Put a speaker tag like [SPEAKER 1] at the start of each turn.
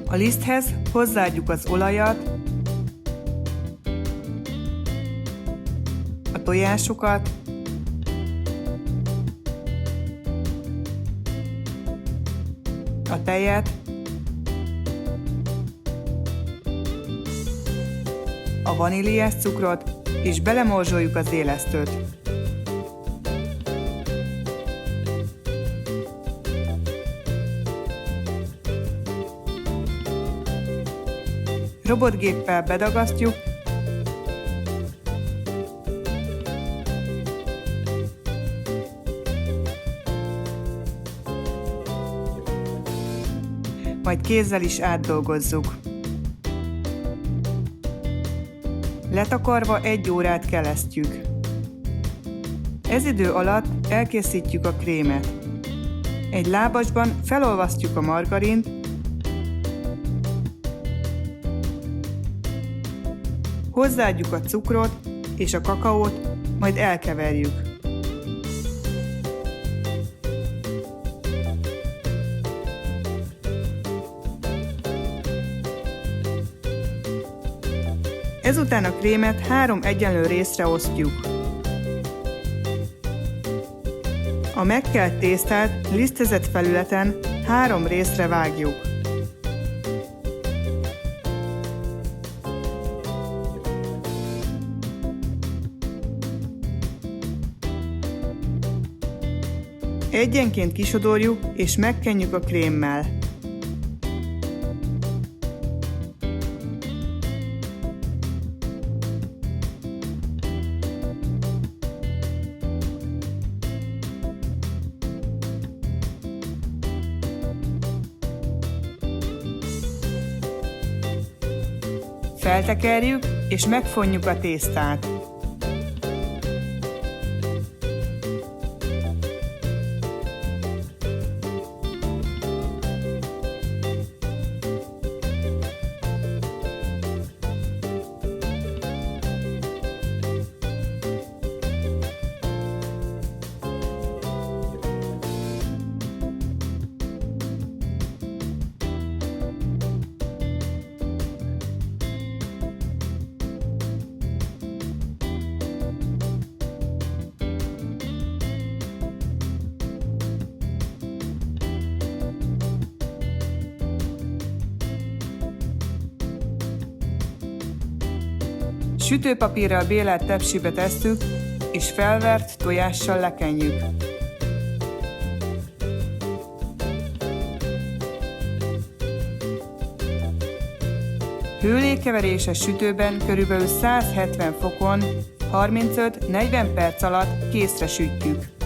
[SPEAKER 1] A liszthez hozzáadjuk az olajat, a tojásokat, a tejet, a vaníliás cukrot, és belemorzsoljuk az élesztőt. Robotgéppel bedagasztjuk, majd kézzel is átdolgozzuk. Letakarva 1 órát kelesztjük. Ez idő alatt elkészítjük a krémet. Egy lábasban felolvasztjuk a margarint, hozzáadjuk a cukrot és a kakaót, majd elkeverjük. Ezután a krémet 3 egyenlő részre osztjuk. A megkelt tésztát lisztezett felületen 3 részre vágjuk. Egyenként kisodorjuk és megkenjük a krémmel. Feltekerjük és megfonjuk a tésztát. Sütőpapírral bélelt tepsibe tesszük, és felvert tojással lekenjük. Hőlékeveréses sütőben körülbelül 170 fokon 35-40 perc alatt készre sütjük.